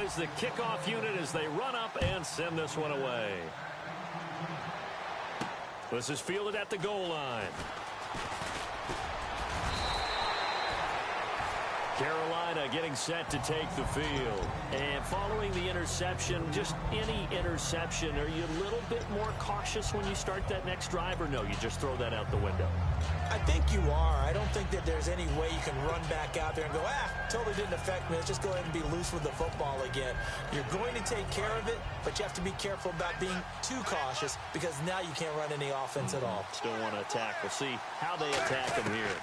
is the kickoff unit as they run up and send this one away. This is fielded at the goal line. Carolina getting set to take the field. And following the interception, just any interception, are you a little bit more cautious when you start that next drive, or no, you just throw that out the window? I think you are. I don't think that there's any way you can run back out there and go, totally didn't affect me. Let's just go ahead and be loose with the football again. You're going to take care of it, but you have to be careful about being too cautious because now you can't run any offense at all. Still want to attack. We'll see how they attack him here.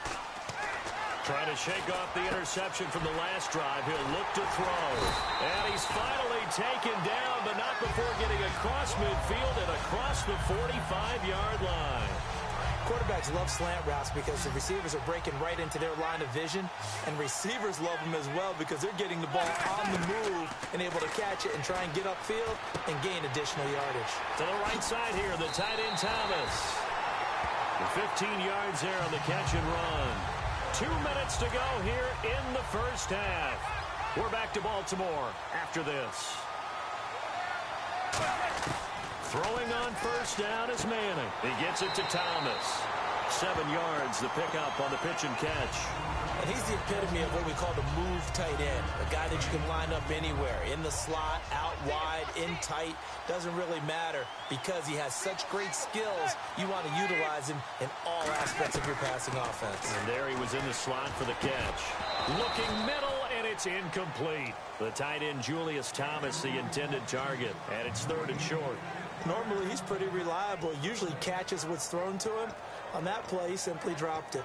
Trying to shake off the interception from the last drive. He'll look to throw. And he's finally taken down, but not before getting across midfield and across the 45-yard line. Quarterbacks love slant routes because the receivers are breaking right into their line of vision, and receivers love them as well because they're getting the ball on the move and able to catch it and try and get upfield and gain additional yardage. To the right side here, the tight end Thomas. The 15 yards there on the catch and run. 2 minutes to go here in the first half. We're back to Baltimore after this. Throwing on first down is Manning. He gets it to Thomas. 7 yards, the pickup on the pitch and catch. And he's the epitome of what we call the move tight end. A guy that you can line up anywhere. In the slot, out wide, in tight. Doesn't really matter because he has such great skills. You want to utilize him in all aspects of your passing offense. And there he was in the slot for the catch. Looking middle, and it's incomplete. The tight end Julius Thomas, the intended target. And it's 3rd and short. Normally, he's pretty reliable. Usually catches what's thrown to him. On that play, he simply dropped it.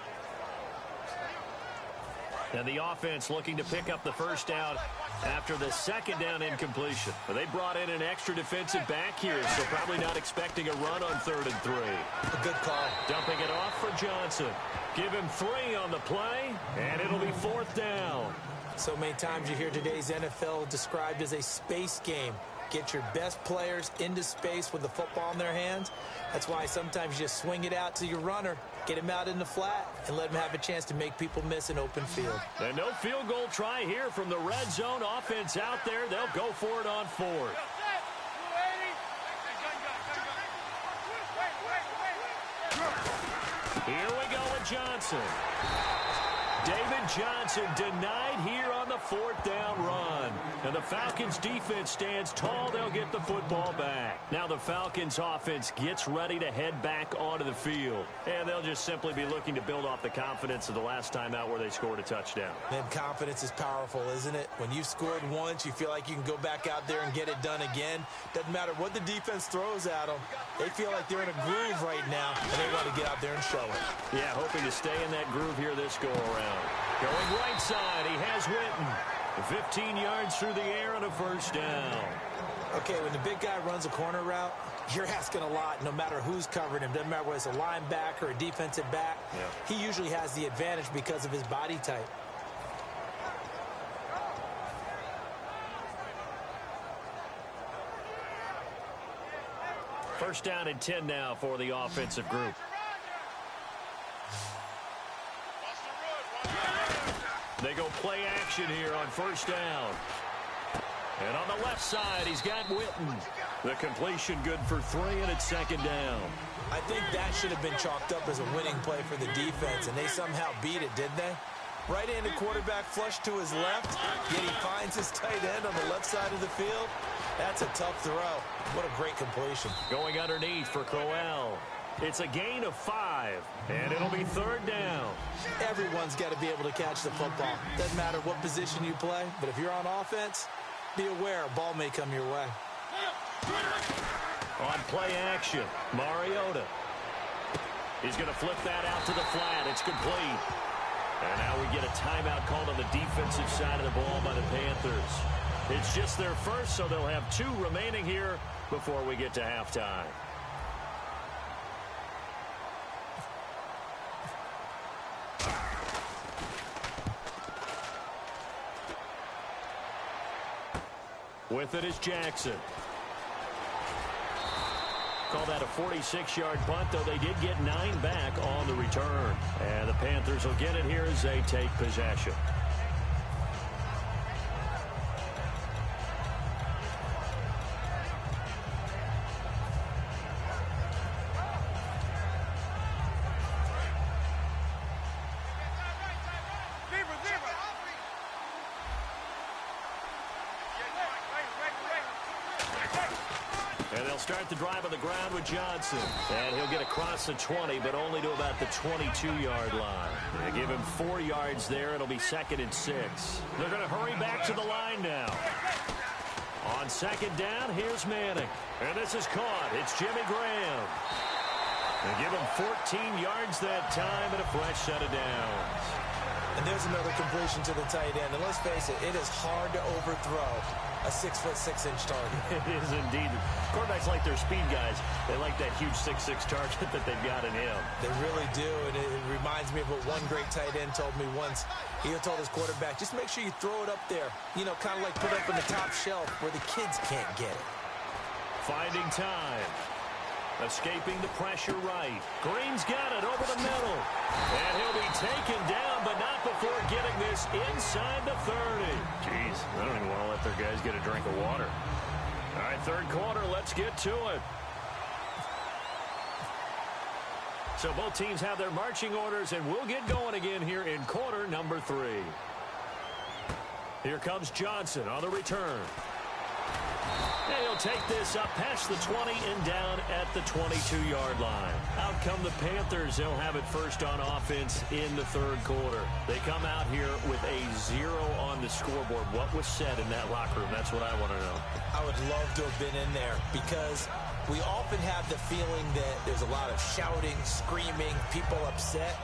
And the offense looking to pick up the first down after the second down incompletion. But they brought in an extra defensive back here, so probably not expecting a run on 3rd and 3. A good call. Dumping it off for Johnson. Give him 3 on the play, and it'll be 4th down. So many times you hear today's NFL described as a space game. Get your best players into space with the football in their hands. That's why sometimes you just swing it out to your runner, get him out in the flat, and let him have a chance to make people miss an open field. And no field goal try here from the red zone offense out there. They'll go for it on 4th. Here we go with Johnson. David Johnson denied here on the 4th down run. And the Falcons defense stands tall. They'll get the football back. Now the Falcons offense gets ready to head back onto the field. And they'll just simply be looking to build off the confidence of the last time out where they scored a touchdown. Man, confidence is powerful, isn't it? When you've scored once, you feel like you can go back out there and get it done again. Doesn't matter what the defense throws at them. They feel like they're in a groove right now, and they want to get out there and show it. Yeah, hoping to stay in that groove here this go-around. Going right side, he has Witten. 15 yards through the air on a first down. Okay, when the big guy runs a corner route, you're asking a lot no matter who's covering him. Doesn't matter whether it's a linebacker or a defensive back. Yeah. He usually has the advantage because of his body type. First down and 10 now for the offensive group. They go play action here on first down. And on the left side, he's got Witten. The completion good for 3, and it's 2nd down. I think that should have been chalked up as a winning play for the defense, and they somehow beat it, didn't they? Right-handed quarterback flush to his left, yet he finds his tight end on the left side of the field. That's a tough throw. What a great completion. Going underneath for Crowell. It's a gain of 5, and it'll be 3rd down. Everyone's got to be able to catch the football. Doesn't matter what position you play, but if you're on offense, be aware a ball may come your way. On play action, Mariota. He's going to flip that out to the flat. It's complete. And now we get a timeout called on the defensive side of the ball by the Panthers. It's just their first, so they'll have 2 remaining here before we get to halftime. With it is Jackson. Call that a 46-yard punt, though they did get 9 back on the return. And the Panthers will get it here as they take possession. They'll start the drive on the ground with Johnson. And he'll get across the 20, but only to about the 22-yard line. They give him 4 yards there. It'll be 2nd and 6. They're going to hurry back to the line now. On 2nd down, here's Manning. And this is caught. It's Jimmy Graham. They give him 14 yards that time and a fresh set of downs. And there's another completion to the tight end. And let's face it, it is hard to overthrow a 6'6" target. It is indeed. Quarterbacks like their speed guys. They like that huge 6'6" target that they've got in him. They really do, and it reminds me of what one great tight end told me once. He told his quarterback, just make sure you throw it up there. You know, kind of like put it up on the top shelf where the kids can't get it. Finding time. Escaping the pressure right. Green's got it over the middle. And he'll be taken down, but not before getting this inside the 30. Jeez, I don't even want to let their guys get a drink of water. All right, 3rd quarter, let's get to it. So both teams have their marching orders, and we'll get going again here in quarter number 3. Here comes Johnson on the return. And he'll take this up past the 20 and down at the 22-yard line. Out come the Panthers. They'll have it first on offense in the 3rd quarter. They come out here with a 0 on the scoreboard. What was said in that locker room? That's what I want to know. I would love to have been in there because we often have the feeling that there's a lot of shouting, screaming, people upset.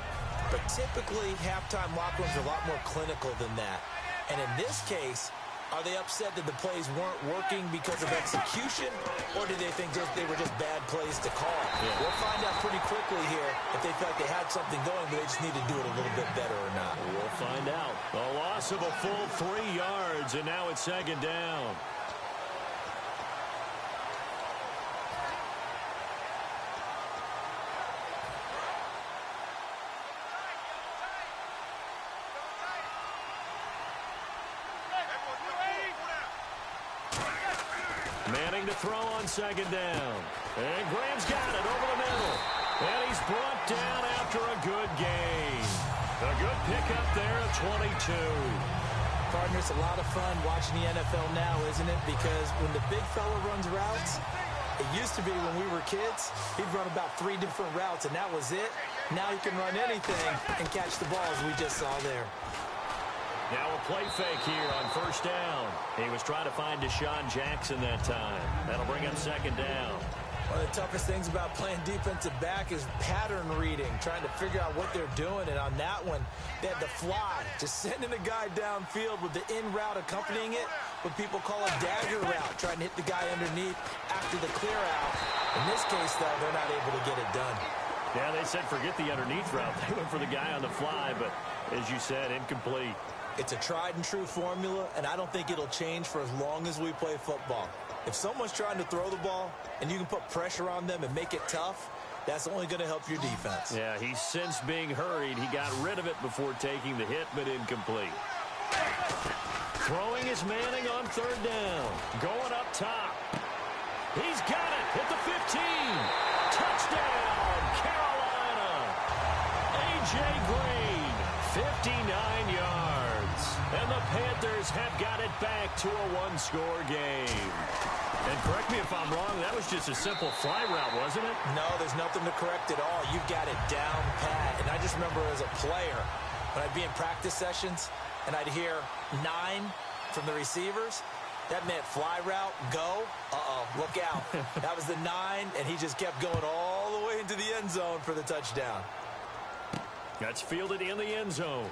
But typically, halftime locker rooms are a lot more clinical than that. And in this case, are they upset that the plays weren't working because of execution, or do they think they were just bad plays to call? Yeah. We'll find out pretty quickly here if they felt like they had something going, but they just need to do it a little bit better or not. We'll find out. A loss of a full 3 yards, and now it's 2nd down. Manning to throw on 2nd down. And Graham's got it over the middle. And he's brought down after a good gain. A good pickup there at 22. Partner, it's a lot of fun watching the NFL now, isn't it? Because when the big fella runs routes, it used to be when we were kids, he'd run about 3 different routes, and that was it. Now he can run anything and catch the ball, as we just saw there. Now a play fake here on 1st down. He was trying to find Deshaun Jackson that time. That'll bring up 2nd down. One of the toughest things about playing defensive back is pattern reading, trying to figure out what they're doing. And on that one, they had the fly, just sending a guy downfield with the in route accompanying it, what people call a dagger route, trying to hit the guy underneath after the clear out. In this case, though, they're not able to get it done. Yeah, they said forget the underneath route. They went for the guy on the fly, but as you said, incomplete. It's a tried-and-true formula, and I don't think it'll change for as long as we play football. If someone's trying to throw the ball and you can put pressure on them and make it tough, that's only going to help your defense. Yeah, he's since being hurried. He got rid of it before taking the hit, but incomplete. Throwing is Manning on 3rd down. Going up top. He's got it at the 15. Touchdown, Carolina. A.J. Green, 59 yards. And the Panthers have got it back to a 1-score game. And correct me if I'm wrong, that was just a simple fly route, wasn't it? No, there's nothing to correct at all. You've got it down pat. And I just remember as a player, when I'd be in practice sessions and I'd hear 9 from the receivers, that meant fly route, go, look out. That was the 9, and he just kept going all the way into the end zone for the touchdown. That's fielded in the end zone.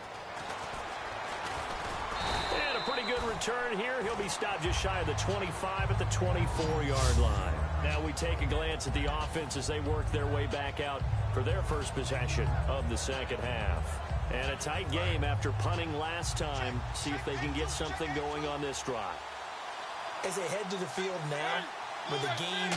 And a pretty good return here. He'll be stopped just shy of the 25 at the 24-yard line. Now we take a glance at the offense as they work their way back out for their first possession of the 2nd half. And a tight game after punting last time. See if they can get something going on this drive. As they head to the field now, with the game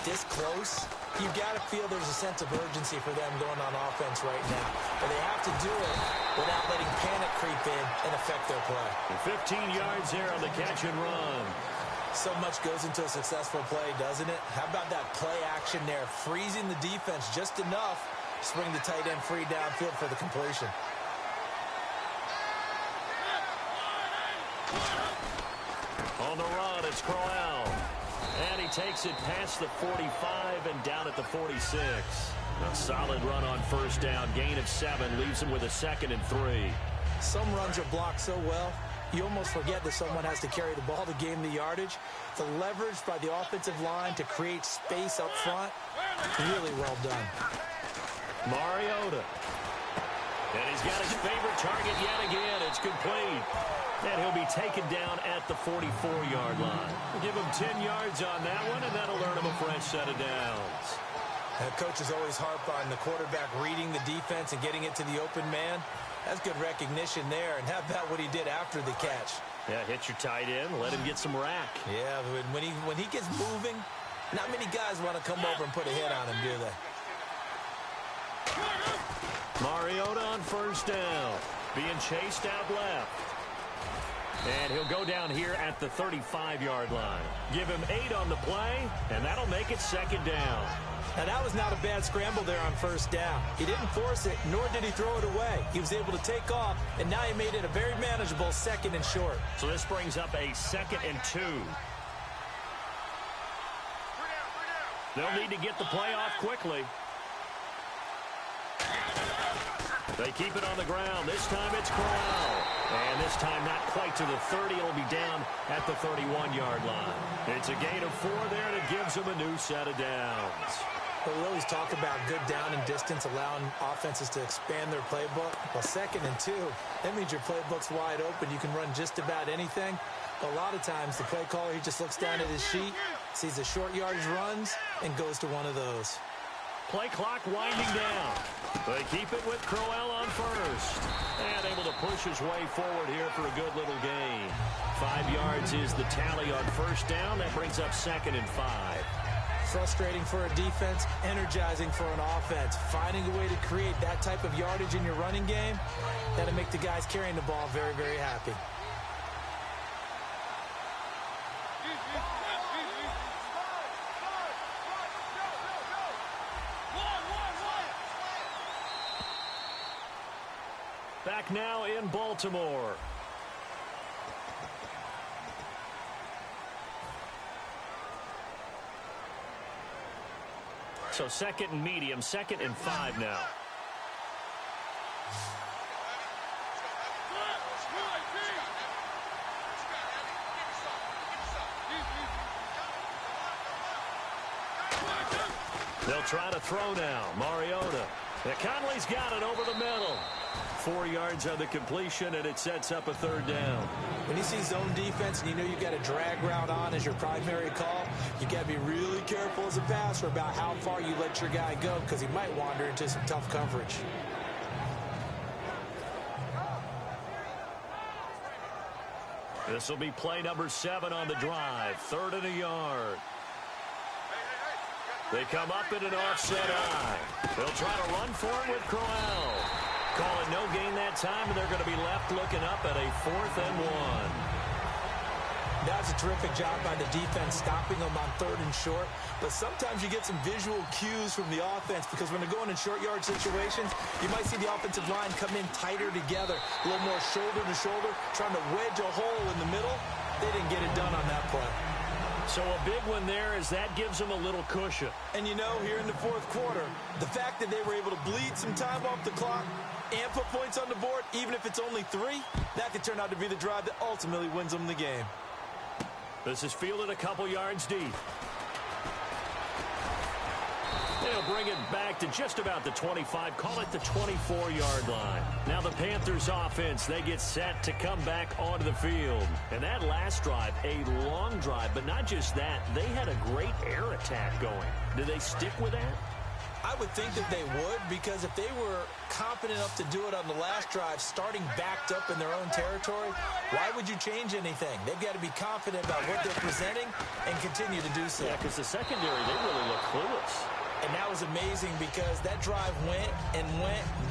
this close, you've got to feel there's a sense of urgency for them going on offense right now. But they have to do it without letting panic creep in and affect their play. 15 yards there on the catch and run. So much goes into a successful play, doesn't it? How about that play action there, freezing the defense just enough to bring the tight end free downfield for the completion. On the run, it's Crowell. And he takes it past the 45 and down at the 46. A solid run on first down. Gain of 7 leaves him with a 2nd and 3. Some runs are blocked so well, you almost forget that someone has to carry the ball to gain the yardage. The leverage by the offensive line to create space up front, really well done. Mariota. And he's got his favorite target yet again. It's complete. And he'll be taken down at the 44-yard line. We'll give him 10 yards on that one, and that'll earn him a fresh set of downs. Coaches always harp on the quarterback reading the defense and getting it to the open man. That's good recognition there. And how about what he did after the catch? Yeah, hit your tight end, let him get some rack. Yeah, when he gets moving, not many guys want to come over and put a hit on him, do they? Mariota on first down, being chased out left. And he'll go down here at the 35-yard line. Give him 8 on the play, and that'll make it 2nd down. Now, that was not a bad scramble there on first down. He didn't force it, nor did he throw it away. He was able to take off, and now he made it a very manageable 2nd and short. So this brings up a 2nd and 2. They'll need to get the play off quickly. They keep it on the ground. This time it's Corral. And this time not quite to the 30. It'll be down at the 31-yard line. It's a gain of 4 there, and it gives them a new set of downs. But we always talk about good down and distance, allowing offenses to expand their playbook. Well, 2nd and 2, that means your playbook's wide open. You can run just about anything. But a lot of times, the play caller, he just looks down at his sheet, sees the short yardage runs, and goes to one of those. Play clock winding down. They keep it with Crowell on first. And able to push his way forward here for a good little gain. 5 yards is the tally on first down. That brings up 2nd and 5. Frustrating for a defense, energizing for an offense. Finding a way to create that type of yardage in your running game, that'll make the guys carrying the ball very, very happy. Back now in Baltimore. So 2nd and medium, 2nd and 5 now. They'll try to throw now. Mariota. Conley's got it over the middle. 4 yards on the completion, and it sets up a 3rd down. When you see zone defense and you know you got a drag route on as your primary call, you got to be really careful as a passer about how far you let your guy go, because he might wander into some tough coverage. This will be play number 7 on the drive. 3rd and a yard. They come up in an offset eye. They'll try to run for it with Crowell. Call it no gain that time, and they're going to be left looking up at a 4th and 1. That was a terrific job by the defense stopping them on 3rd and short. But sometimes you get some visual cues from the offense, because when they're going in short yard situations, you might see the offensive line come in tighter together, a little more shoulder to shoulder, trying to wedge a hole in the middle. They didn't get it done on that play. So a big one there, as that gives them a little cushion. And you know, here in the 4th quarter, the fact that they were able to bleed some time off the clock and put points on the board, even if it's only 3, that could turn out to be the drive that ultimately wins them the game. This is fielded a couple yards deep. They'll bring it back to just about the 25, call it the 24-yard line. Now the Panthers offense, they get set to come back onto the field. And that last drive, a long drive, but not just that, they had a great air attack going. Do they stick with that? I would think that they would, because if they were confident enough to do it on the last drive, starting backed up in their own territory, why would you change anything? They've got to be confident about what they're presenting and continue to do so. Yeah, because the secondary, they really look clueless. And that was amazing, because that drive went,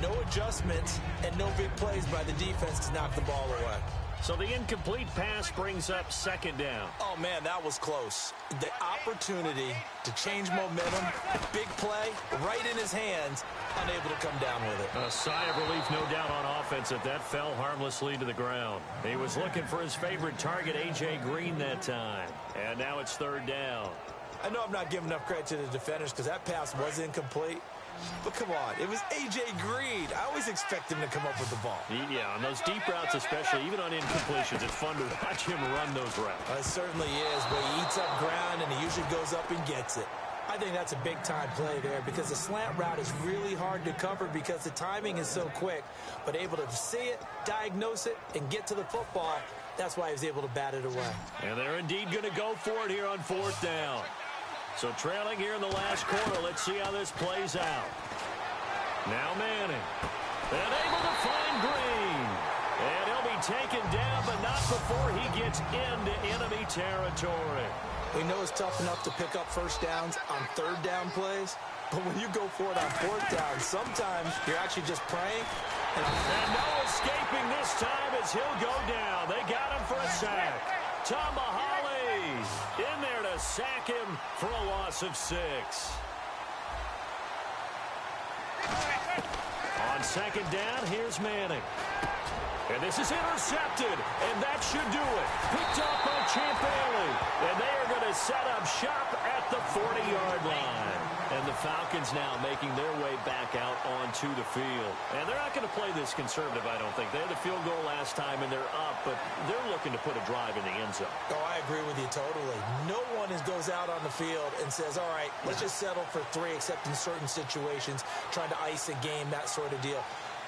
no adjustments, and no big plays by the defense to knock the ball away. So the incomplete pass brings up second down. Oh, man, that was close. The opportunity to change momentum, big play, right in his hands, unable to come down with it. A sigh of relief, no doubt, on offense that fell harmlessly to the ground. He was looking for his favorite target, A.J. Green, that time. And now it's third down. I know I'm not giving enough credit to the defenders because that pass was incomplete. But come on, it was A.J. Green. I always expect him to come up with the ball. Yeah, on those deep routes especially, even on incompletions, it's fun to watch him run those routes. It certainly is, but he eats up ground and he usually goes up and gets it. I think that's a big-time play there because the slant route is really hard to cover because the timing is so quick. But able to see it, diagnose it, and get to the football, that's why he was able to bat it away. And they're indeed going to go for it here on fourth down. So trailing here in the last quarter, let's see how this plays out. Now Manning. And able to find Green. And he'll be taken down, but not before he gets into enemy territory. We know it's tough enough to pick up first downs on third down plays, but when you go for it on fourth down, sometimes you're actually just praying. And no escaping this time as he'll go down. They got him for a sack. Tomahali in there to sack him for a loss of 6. On second down, here's Manning. And this is intercepted, and that should do it. Picked up by Champ Bailey. And they are going to set up shop at the 40-yard line. And the Falcons now making their way back out onto the field. And they're not going to play this conservative, I don't think. They had a field goal last time, and they're up, but they're looking to put a drive in the end zone. Oh, I agree with you totally. No one goes out on the field and says, all right, let's just settle for 3, except in certain situations, trying to ice a game, that sort of deal.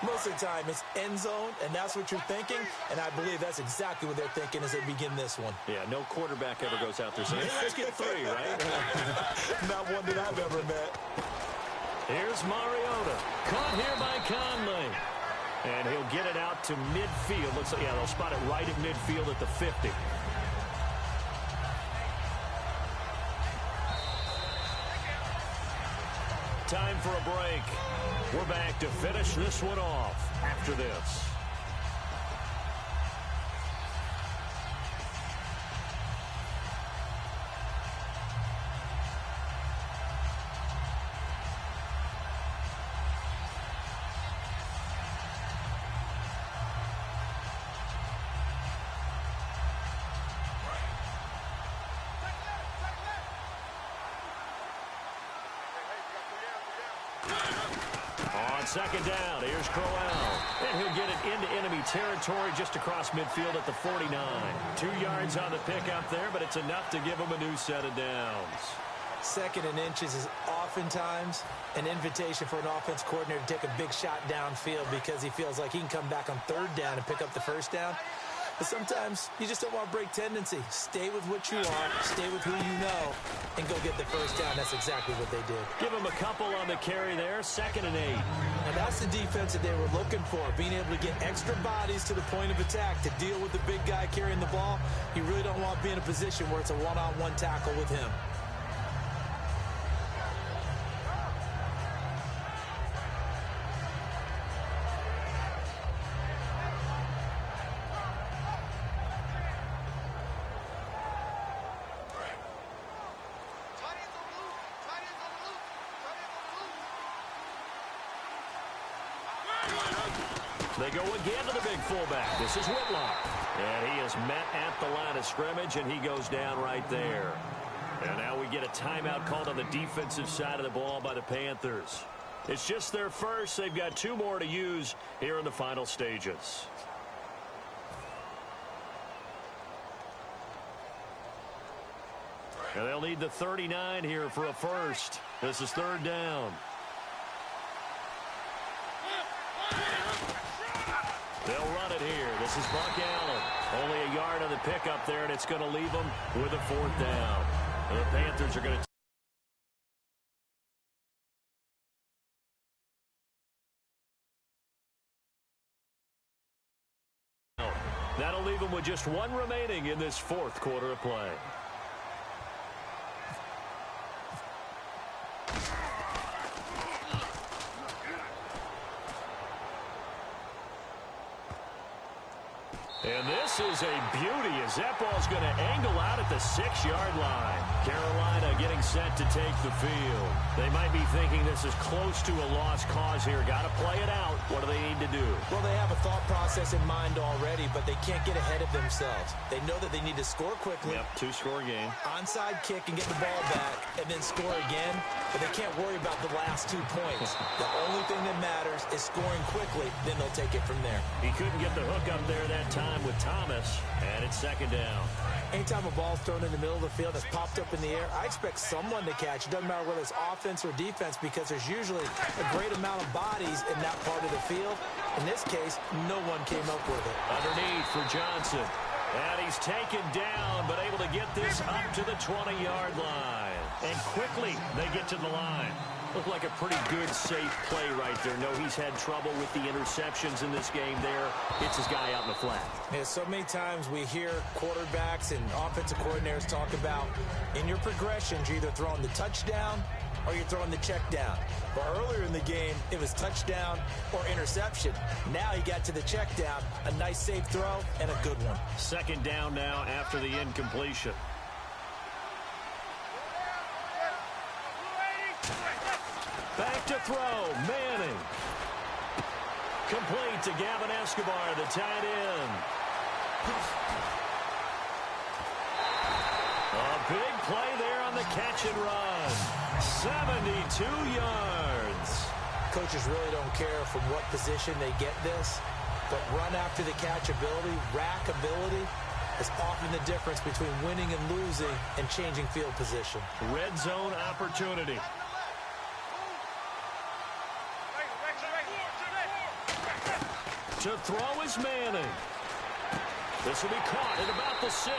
Most of the time, it's end zone, and that's what you're thinking, and I believe that's exactly what they're thinking as they begin this one. Yeah, no quarterback ever goes out there saying, hey, let's get 3, right? Not one that I've ever met. Here's Mariota. Caught here by Conley. And he'll get it out to midfield. Looks like, yeah, they'll spot it right at midfield at the 50. Time for a break. We're back to finish this one off after this. On second down, here's Crowell. And he'll get it into enemy territory just across midfield at the 49. 2 yards on the pickup there, but it's enough to give him a new set of downs. Second and inches is oftentimes an invitation for an offense coordinator to take a big shot downfield because he feels like he can come back on third down and pick up the first down. But sometimes you just don't want to break tendency. Stay with what you are, stay with who you know, and go get the first down. That's exactly what they did. Give him a couple on the carry there, 2nd and 8. And that's the defense that they were looking for, being able to get extra bodies to the point of attack to deal with the big guy carrying the ball. You really don't want to be in a position where it's a one-on-one tackle with him. They go again to the big fullback. This is Whitlock. And he is met at the line of scrimmage, and he goes down right there. And now we get a timeout called on the defensive side of the ball by the Panthers. It's just their first. They've got 2 more to use here in the final stages. And they'll need the 39 here for a first. This is third down. They'll run it here. This is Buck Allen. Only a yard on the pickup there, and it's going to leave them with a 4th down. And the Panthers are going to That'll leave them with just 1 remaining in this 4th quarter of play. And this is a beauty as that ball's going to angle out at the 6-yard line. Carolina getting set to take the field. They might be thinking this is close to a lost cause here. Got to play it out. What do they need to do? Well, they have a thought process in mind already, but they can't get ahead of themselves. They know that they need to score quickly. Yep, 2-score game. Onside kick and get the ball back and then score again, but they can't worry about the last 2 points. The only thing that matters is scoring quickly, then they'll take it from there. He couldn't get the hook up there that time with Thomas, and it's 2nd down. Anytime a ball's thrown in the middle of the field that's popped up in the air, I expect someone to catch. It doesn't matter whether it's offense or defense because there's usually a great amount of bodies in that part of the field. In this case, no one came up with it. Underneath for Johnson. And he's taken down, but able to get this up to the 20-yard line. And quickly, they get to the line. Looked like a pretty good, safe play right there. No, he's had trouble with the interceptions in this game there. It's his guy out in the flat. Yeah, so many times we hear quarterbacks and offensive coordinators talk about in your progressions, you're either throwing the touchdown or you're throwing the check down. Well, earlier in the game, it was touchdown or interception. Now he got to the check down, a nice safe throw, and a good one. 2nd down now after the incompletion. Back to throw, Manning. Complete to Gavin Escobar, the tight end. A big play there on the catch and run. 72 yards. Coaches really don't care from what position they get this, but run after the catch ability, rack ability, is often the difference between winning and losing and changing field position. Red zone opportunity. To throw is Manning. This will be caught at about the 6.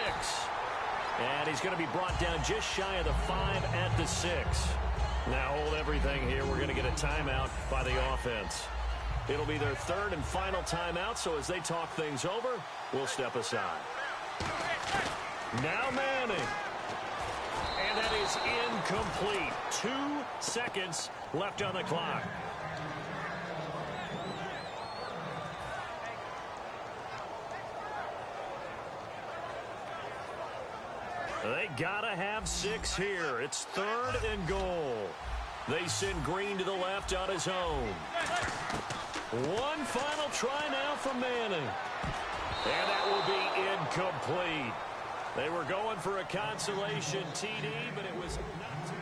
And he's going to be brought down just shy of the 5 at the 6. Now hold everything here. We're going to get a timeout by the offense. It'll be their 3rd and final timeout, so as they talk things over, we'll step aside. Now Manning. And that is incomplete. 2 seconds left on the clock. They gotta have 6 here. It's 3rd and goal. They send Green to the left on his own. One final try now from Manning. And that will be incomplete. They were going for a consolation TD, but it was not.